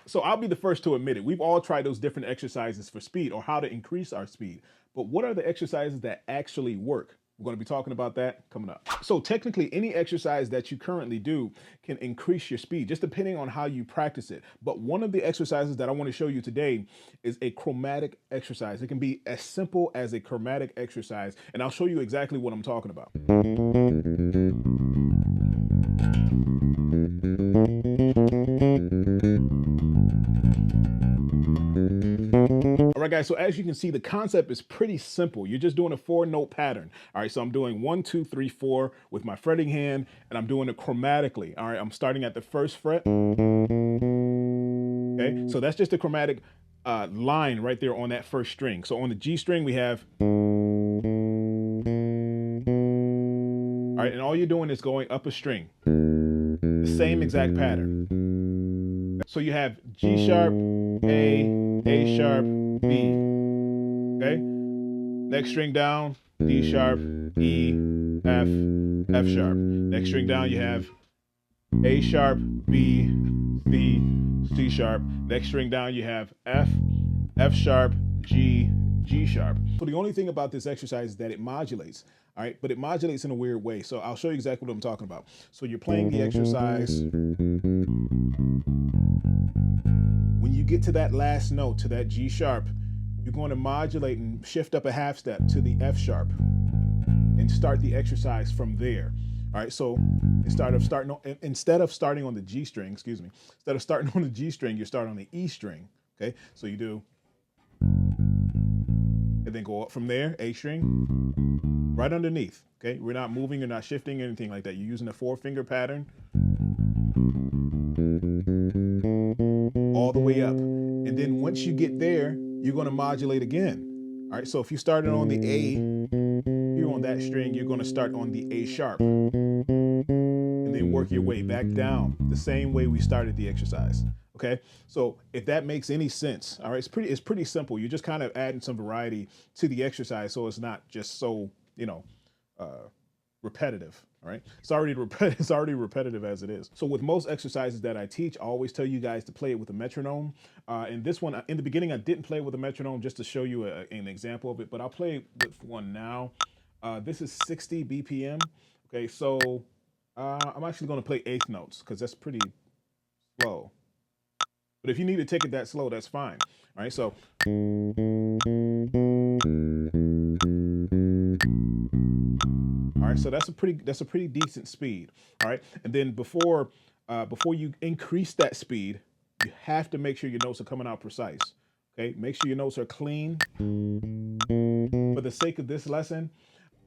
So I'll be the first to admit it. We've all tried those different exercises for speed or how to increase our speed. But what are the exercises that actually work? We're going to be talking about that coming up. So technically, any exercise that you currently do can increase your speed, just depending on how you practice it. But one of the exercises that I want to show you today is a chromatic exercise. It can be as simple as a chromatic exercise, and I'll show you exactly what I'm talking about. All right, guys, so as you can see, the concept is pretty simple. You're just doing a 4-note pattern. All right, so I'm doing 1, 2, 3, 4 with my fretting hand, and I'm doing it chromatically. All right, I'm starting at the first fret. Okay, so that's just a chromatic line right there on that first string. So on the G string, we have. All right, and all you're doing is going up a string. The same exact pattern. So you have G sharp, A sharp, B. Okay? Next string down, D sharp, E, F, F sharp. Next string down, you have A sharp, B, C, C sharp. Next string down, you have F, F sharp, G, G sharp. So the only thing about this exercise is that it modulates. All right, but it modulates in a weird way. So I'll show you exactly what I'm talking about. So you're playing the exercise. When you get to that last note, to that G sharp, you're going to modulate and shift up a half step to the F sharp and start the exercise from there. All right, so instead of starting on the G string, instead of starting on the G string, you start on the E string. Okay, so you do, and then go up from there, A string, right underneath. Okay, we're not moving, you're not shifting, anything like that. You're using a 4-finger pattern all the way up. And then once you get there, you're going to modulate again. All right, so if you started on the A, you're on that string, you're going to start on the A sharp and then work your way back down the same way we started the exercise. Okay, so if that makes any sense, all right, it's pretty simple. You're just kind of adding some variety to the exercise so it's not just so, repetitive. All right, it's already repetitive as it is. So with most exercises that I teach, I always tell you guys to play it with a metronome. And this one, in the beginning, I didn't play it with a metronome just to show you an example of it, but I'll play with one now. This is 60 BPM. Okay, so I'm actually going to play eighth notes because that's pretty slow. But if you need to take it that slow, that's fine. All right, so. All right, so that's a pretty decent speed. All right, and then before you increase that speed, you have to make sure your notes are coming out precise. Okay, make sure your notes are clean. For the sake of this lesson,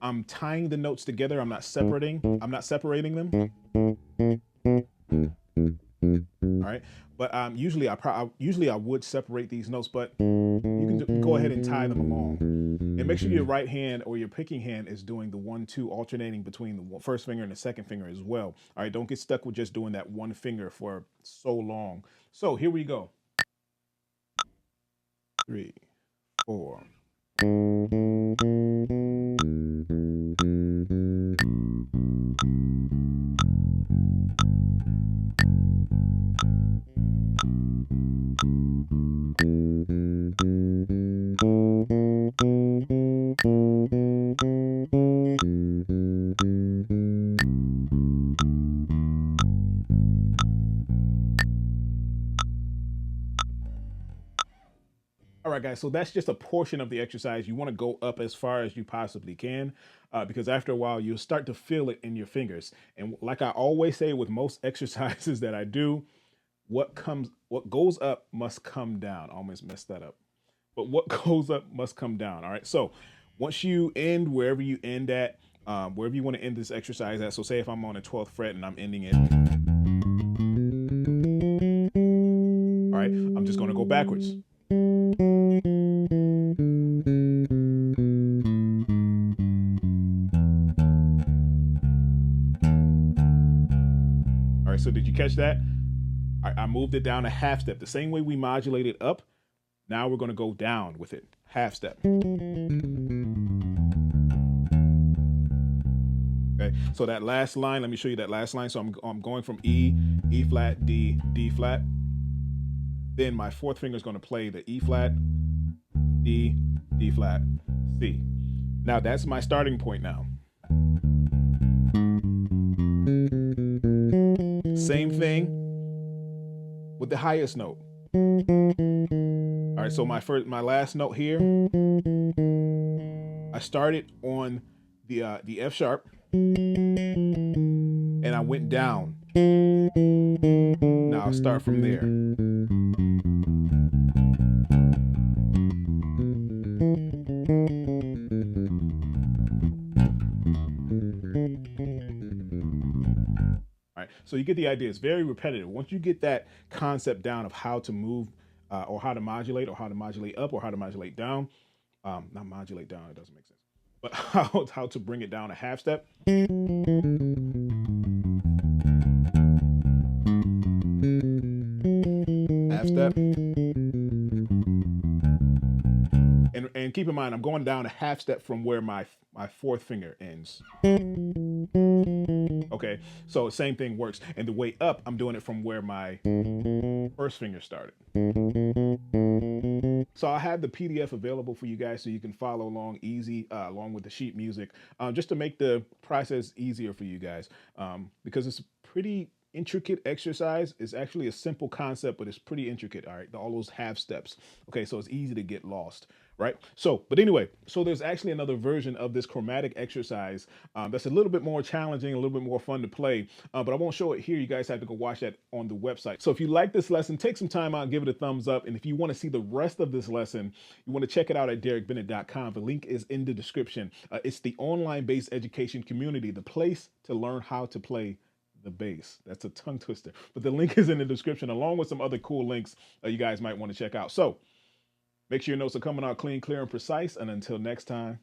I'm tying the notes together. I'm not separating them. All right, but usually I would separate these notes, but you can go ahead and tie them along. And make sure your right hand or your picking hand is doing the 1-2, alternating between the first finger and the second finger as well. All right, don't get stuck with just doing that one finger for so long. So here we go. 3, 4. All right, guys, so that's just a portion of the exercise. You want to go up as far as you possibly can because after a while, you'll start to feel it in your fingers. And like I always say with most exercises that I do, what goes up must come down. I almost messed that up. But what goes up must come down. All right, so once you end wherever you end at, wherever you want to end this exercise at, so say if I'm on the 12th fret and I'm ending it, all right, I'm just going to go backwards. All right, so did you catch that? I moved it down a half step. The same way we modulated up, now we're going to go down with it, half step. Okay, so that last line, let me show you that last line. So I'm going from E, E flat, D, D flat. then my fourth finger is going to play the E flat, D, D flat, C. Now that's my starting point now. Same thing with the highest note. All right, so my last note here, I started on the F sharp, and I went down. Now I'll start from there. All right, so you get the idea. It's very repetitive. Once you get that concept down of how to move or how to modulate up or how to modulate down, not modulate down, it doesn't make sense, but how to bring it down a half step. Half step. And keep in mind, I'm going down a half step from where my fourth finger ends. Okay, so same thing works. And the way up, I'm doing it from where my first finger started. So I have the PDF available for you guys so you can follow along easy, along with the sheet music, just to make the process easier for you guys, because it's a pretty intricate exercise. It's actually a simple concept, but it's pretty intricate. All right, all those half steps. Okay, so it's easy to get lost, right? So, but anyway, so there's actually another version of this chromatic exercise that's a little bit more challenging, a little bit more fun to play, but I won't show it here. You guys have to go watch that on the website. So if you like this lesson, take some time out, give it a thumbs up. And if you want to see the rest of this lesson, you want to check it out at daricbennett.com. The link is in the description. It's the online-based education community, the place to learn how to play the bass. That's a tongue twister, but the link is in the description along with some other cool links you guys might want to check out. So make sure your notes are coming out clean, clear, and precise. And until next time,